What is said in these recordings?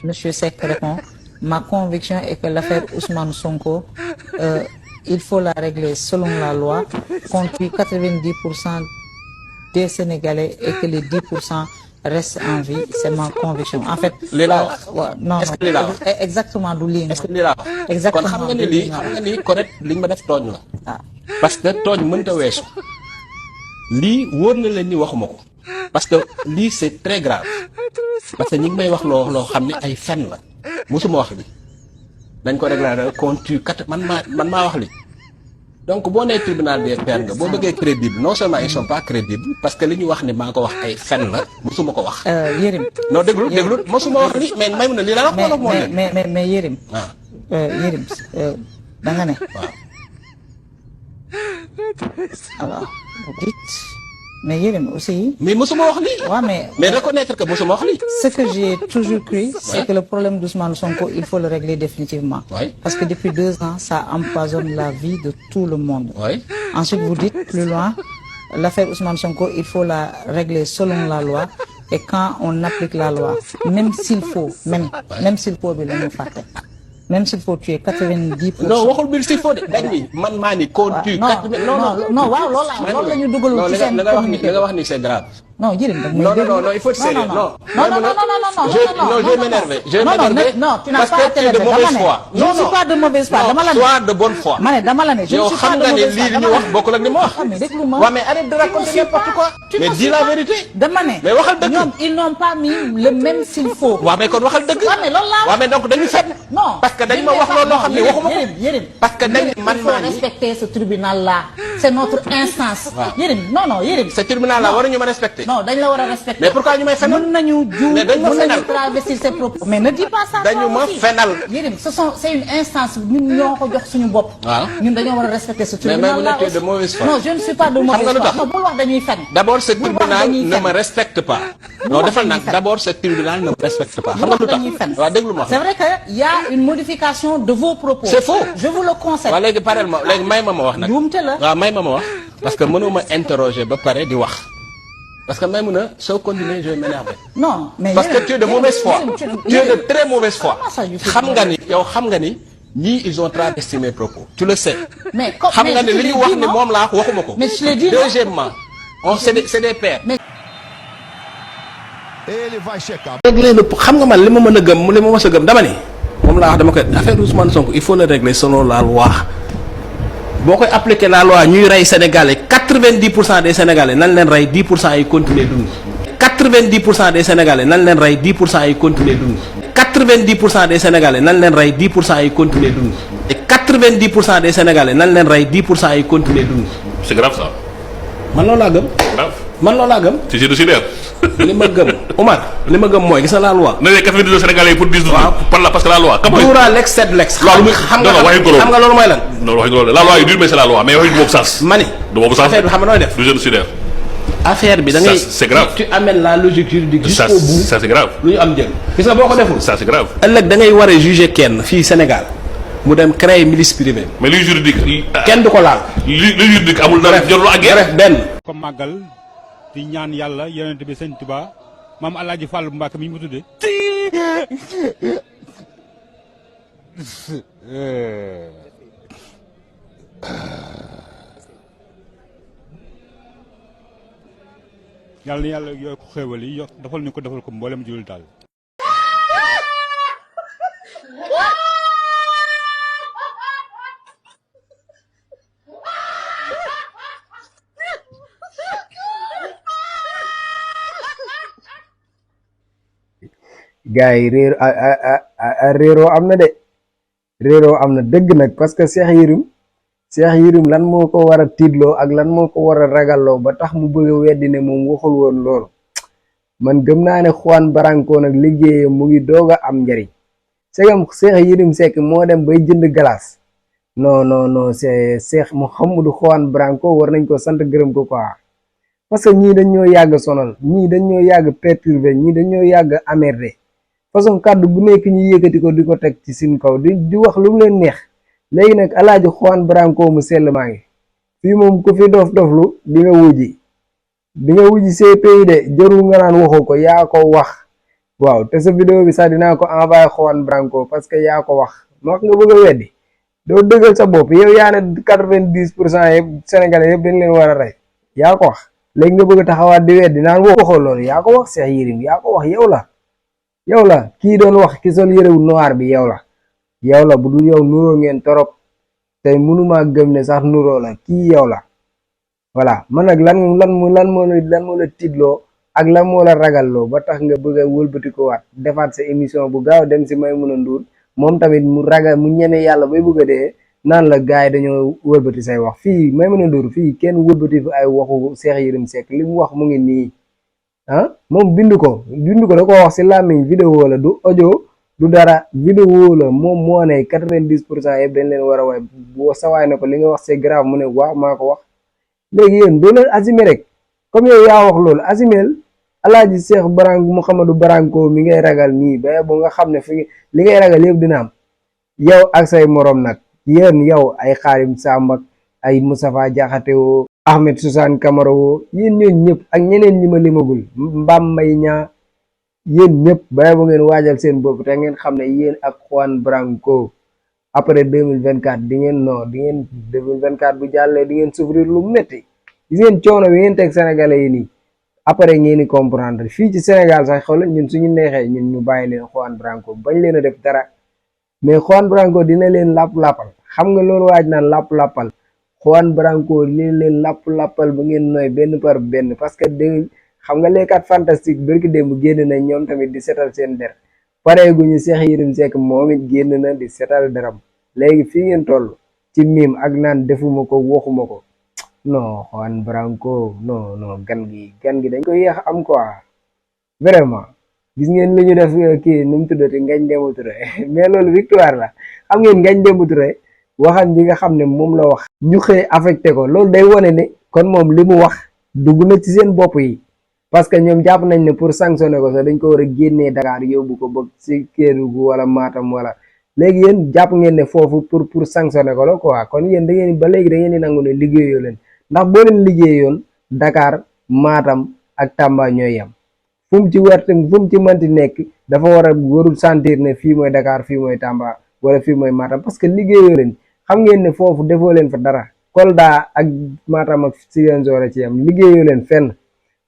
Monsieur Seck répond, ma conviction est que l'affaire Ousmane Sonko, il faut la régler selon la loi, qu'on tue 90% des Sénégalais et que les 10% restent en vie. C'est ma conviction. En fait, non, est-ce que lii laa wax exactement du lii. est-ce que lii laa wax kon Exactement xam nga ni lii xam nga ni correct li nga ma def tooñ la ah. parce que tooñ mënta weesu lii wóor na leen ni waxuma ko parce que lii c'est très grave parce que ñi ngi may wax loo xam ne ay fen la musuma wax li dañ ko réglé contre man maa wax li donc boo nee tribunal des pairs nga boo bëggee crédible non seulement ils sont pas crédibles parce que li ñu wax ne maa ko wax ay fen la musuma ko wax. Yérim. non déglu musuma wax li mais may mun na lii la wax wala moo ne. mais Yérim. waaw Yérim da nga ne. waaw. alors dites mais Yérim aussi. mais musuma wax li. waaw mais reconnaître que musuma wax li. Ce que j'ai toujours cru, c'est que le problème d'Ousmane Sonko, il faut le régler définitivement. Oui. Parce que depuis 2 ans, ça empoisonne la vie de tout le monde. Oui. Ensuite, vous dites plus loin, l'affaire Ousmane Sonko, il faut la régler selon la loi. Et quand on applique la loi, même s'il faut, même s'il faut, même s'il faut tuer 90%. non waxul bil s'il faut de dañ ni man maa ni contre non waaw loolu la ñu dugalul ci seen communiqué. li nga wax ni c'est grave. Non, Yérim, non, il faut être sérieux. Non, je vais m'énerver. Non, tu n'as parce pas à que tu es de mauvaise foi. Je ne suis pas de mauvaise foi. Non, sois de bonne foi. Je ne suis pas de mauvaise foi. Yow xam nga ne lii li ñu wax bokkul ak li ma wax. Ouais, mais arrête de raconter n'importe quoi. Mais dis la vérité. Mais waxal dëgg. ñoom ils n'ont pas mis le même s'il faut. waaw mais kon waxal dëgg. waaw mais loolu laa wax. waaw mais donc dañu fet. Non, parce que dañ ma wax loolu loo xam ne waxuma ko. Yérim, parce que dañ man il faut maa ni respecter ce tribunal là. C'est notre instance. Yérim, non, Yérim. ce tribunal là waruñu ma respecter. Non, dañ la war a respecter. mais pourquoi ñu may fenal. mën nañu juum mais dañ ma mën fenal nañu travestir ses propos. Mais ne dis pas ça. dañu ma fenal. Yérim, c'est une instance ñun ñoo ko jox suñu bopp. waaw ñun dañoo war a respecter ce mais tribunal là. tu es de mauvaise foi. Non, je ne suis pas de mauvaise foi. Non, bul wax dañuy fen. D'abord ce tribunal ne me respecte pas. non defal nag d'abord ce tribunal ne me respecte pas. xam nga lu tax waaw déglu ma. C'est vrai que y a une modification de vos propos. C'est faux. Je vous le concède. waaw léegi pareel ma léegi may ma wax nag. juumte la. waaw may ma wax parce que mënuma interroger ba pare di wax. parce que même na soo continuer je vais m'énerver. Non, mais parce que tu es de mauvaise foi. Tu es de très mauvaise foi. xam nga ni ñii ils ont travesti mes propos. Tu le sais. mais xam nga ni li ñu wax ni moom laa waxuma ko. mais je l'ai dit. Deuxièmement, c'est des pairs. Ele vai checar. régler le xam nga man li ma mën a gëm li ma mës a gëm dama ni moom laa wax dama koy affaire Ousmane Sonko il faut le régler selon la loi. boo koy appliquer la loi ñuy rey Sénégalais 90% des Sénégalais nan leen rey 10% yi continuer dund. 90% des Sénégalais nan leen rey 10% yi continuer dund. 90% des Sénégalais nan leen rey 10% yi continuer dund. et 90% des Sénégalais nan leen rey 10% yi continuer dund. C'est grave ça. man loolu laa gëm. Grave. man loolu laa gëm. C'est génocidaire. li ma gëm Omar li ma gëm mooy gis na la loi. Ne les 92 Sénégalais pour 10 par là parce que la loi. Dura lex sed lex. loolu xam nga loolu mooy lan. non waxi loolu la loi est dure mais c'est la loi mais waxi boobu sens. ma ni du boobu sens affaire bi xam nga nooy def. du génocidaire. affaire bi da ngay c'est grave. tu amènes la logique juridique ça jusqu'au bout. ça c'est grave. lu ñu am jël gis nga boo ko deful. ça c'est grave. ëllëg da ngay war a juger kenn fii Sénégal mu dem créer milice privée. mais li juridique. kenn du ko laal. li juridique amul dara jarul ak guerre. benn. ko màggal di ñaan yàlla yonent bi sëñ Tuba maam Alaaji Fall Mbàkke mi mu tudde yàlla na yàlla yokk xéewal yi defal ñu ko defal ko mboolem jullit daal. gars yi réeroo am na de réeroo am na dëgg nag parce que Cheikh Yérim lan moo ko war a tiitloo ak lan moo ko war a ragalloo ba tax mu bëgg a weddi ne moom waxul woon loolu man gëm naa ne Juan Branco nag liggéeyam mu ngi doog a am njariñ segam Cheikh Yérim Seck moo dem bay jënd glace non c'est Cheikh Mouhamadou Juan Branco war nañ ko sant gërëm ko quoi parce que ñii dañ ñoo yàgg sonal ñii dañ ñoo yàgg perturbé ñii dañ ñoo yàgg emmerdé façon kàddu bu nekk ñu yëkkati ko di ko teg ci suñ kaw di wax lu mu leen neex léegi nag alaaji Juan Branco mu sell maa ngi fii moom ku fi dof-doflu di nga wujji CPI de jarul nga naan waxoo ko yaa ko wax waaw te sa vidéo bi sax dinaa ko envoyé Juan Branco parce que yaa ko wax ma wax nga bëgg a weddi doo dëggal sa bopp yow yaa ne 90% yëpp sénégalais yëpp dañ leen war a rey yaa ko wax léegi nga bëgg a taxawaat di weddi naan waxoo loolu yaa ko wax Cheikh Yérim yaa ko wax yow la kii doon wax ki sol yërewu noir bi yow la bu dul yow nuroo ngeen torop tey mënumaa gëm ne sax nuroo la kii yow la voilà man nag lan moo la tiitloo ak lan moo la ragalloo ba tax nga bëgg a wëlbati ko waat defaat sa émission bu gaaw dem si Maimouna Ndour moom tamit mu ragal mu ñeme yàlla bay bëgg a dee naan la gars yi dañoo wëlbati say wax fii Maimouna Ndour fii kenn wëlbati fi ay waxu Cheikh Yérim Seck li mu wax mu ngi nii moom bindu ko da ko wax si làmmiñ vidéo la du audio du dara vidéo la moom moo ne 90% yëpp dañ leen war a waay boo sawaay na ko li nga wax c'est grave mu ne waaw maa ko wax léegi yéen doo leen assumer rek comme yow yaa wax loolu assumel alaaji Cheikh Mouhamadou Branco mi ngay ragal nii ba bu nga xam ne fi li ngay ragal yëpp dina am yow ak say morom nag yéen yow ay Xaadim Samb ak ay Moustapha Diakhaté woo Ahmed Suzanne Camara woo yéen ñooñu ñëpp ak ñeneen ñi ma limagul Mbam May ñaa yéen ñëpp ba bu ngeen waajal seen bopp te ngeen xam ne yéen ak Juan Branco après 2024 di ngeen 2024 bu jàllee di ngeen souffrir lu metti gis ngeen coono bi ngeen teg sénégalais yi nii après ngeen di comprendre fii ci Sénégal sax xoolal ñun suñu neexee ñun ñu bàyyi leen Juan Branco bañ leen a def dara mais Juan Branco dina leen lapp-lappal xam nga loolu waaj naan lapp-lappal Juan Branco dina leen lapp-lappal ba ngeen nooy benn par benn parce que dégg xam nga les 4 fantastiques bërki démb génn nañ ñoom tamit di setal seen der pareeguñu Cheikh Yérim Seck moom it génn na di setal deram léegi fii ngeen toll ci miim ak naan defuma ko waxuma ko non Juan Branco non gan gi dañ ko yéex am quoi vraiment gis ngeen li ñu def kii nu mu tuddati Ngagne Demba Touré mais loolu victoire la xam ngeen Ngagne Demba Touré waxam ji nga xam ne moom la wax ñu xëy affecté ko loolu day wone ne kon moom li mu wax dugg na ci seen bopp yi parce que ñoom jàpp nañ ne pour sanctionner ko sax dañ ko war a génnee Dakar yóbbu ko ba ci Kédougou wala Matam wala léegi yéen jàpp ngeen ne foofu pour sanctionner ko la quoi kon yéen da ngeen ba léegi da ngeen di nangu ne liggéeyoo leen ndax boo leen liggéeyoon Dakar Matam ak Tamba ñooy yem fu mu ci mënti nekk dafa warul sentir ne fii mooy Dakar fii mooy Tamba wala fii mooy Matam parce que liggéeyoo leen xam ngeen ne foofu defoo leen fa dara Kolda ak Matam ak Ziguinchor ci yem liggéeyoo leen fenn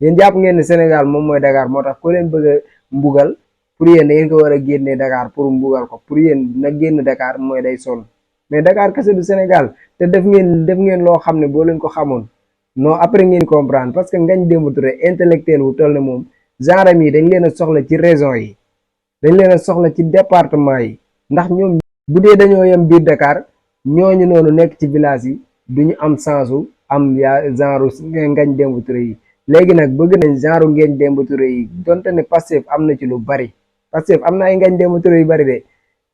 yéen jàpp ngeen ne Sénégal moom mooy Dakar moo tax ko leen bëgg a mbugal pour yéen da ngeen ko war a génnee Dakar pour mbugal ko pour yéen na génn Dakar mooy day sonn mais Dakar kese du Sénégal te def ngeen loo xam ne boo leen ko xamoon non après ngeen comprendre parce que Ngagne Demba Touré intellectuel wu toll ne moom genre yi dañ leen a soxla ci région yi dañ leen a soxla ci département yi ndax ñoom bu dee dañoo yem biir Dakar ñooñu noonu nekk ci village yi duñu am sensu am genre Ngagne Demba Touré yi léegi nag bëgg nañ genre Ngagne Demba Touré yi donte ne Pastef am na ci lu bari Pastef am na ay Ngagne Demba Touré yu bari de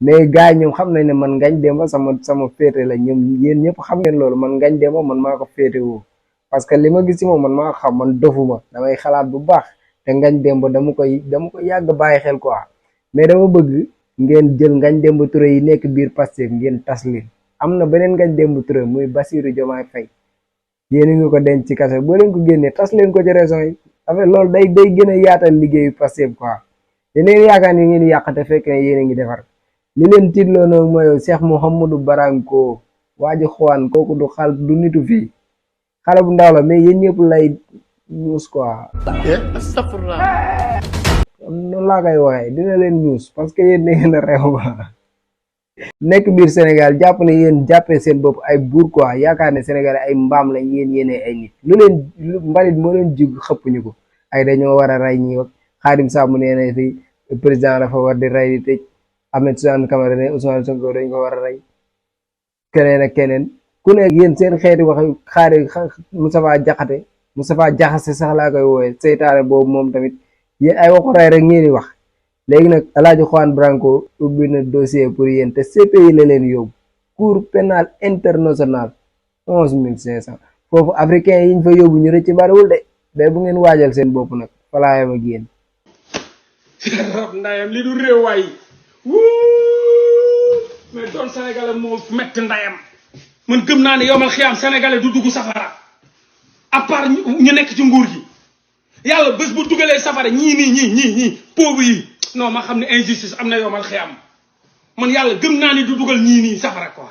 mais gars yi ñoom xam nañ ne man Ngagne Demba sama féete la ñoom yéen ñëpp xam ngeen loolu man Ngagne Demba man maa ko féete woo parce que li ma gis ci moom man maa ko xam man dofuma damay xalaat bu baax te Ngagne Demba dama koy yàgg bàyyi xel quoi mais dama bëgg ngeen jël Ngagne Demba Touré yi nekk biir Pastef ngeen tas leen am na beneen Ngagne Demba Touré muy Bassirou Diomaye Faye yéen a ngi ko denc ci kase boo leen ko génnee tas leen ko ci raison yi affaire loolu day gën a yaatal liggéeyu Pastef quoi yeneen yaakaar ni ngeen yàqate fekk ne yéen a ngi defar li leen tiitloo nag mooy Cheikh Mouhamadou Branco waaji Juan kooku du nitu fii xale bu ndaw la mais yéen ñëpp lay ñuus quoi noonu laa koy waxee dina leen ñuus parce que yéen da ngeen a réew ba nekk biir Sénégal jàpp ne yéen jàppee seen bopp ay buur quoi yaakaar ne Sénégal ay mbaam lañ yéenee ay nit lu mbalit moo leen jig xëpp ñu ko ay dañoo war a rey ñi wax Xaadim Samb nee na fi président dafa war di rey di tëj Ahmed Suzanne Camara ne Ousmane Sonko dañ ko war a rey keneen ak keneen ku nekk yéen seen xeeti wax xaari Moustapha Diakhaté sax laa koy woowee seytaane boobu moom tamit yéen ay waxu rey rek ngeen di wax léegi nag Alaaji Juan Branco ubbi na dossier pour yéen te CPI la leen yóbbu cour pénal international 11500 foofu africain yiñ fa yóbbu ñu rëcc bariwul de bu ngeen waajal seen bopp nag falaayam ak yéen rab ndayam li du réew waay mais doon sénégalais moo metti ndayam man gëm naa ne yomal xiyaam sénégalais du dugg safara à part ñu nekk ci nguur gi yàlla bés bu dugalee safara ñii pauvre yi non ma xam ne injustice am na yomal xiyam man yàlla gëm naa ni du dugal ñii nii safara quoi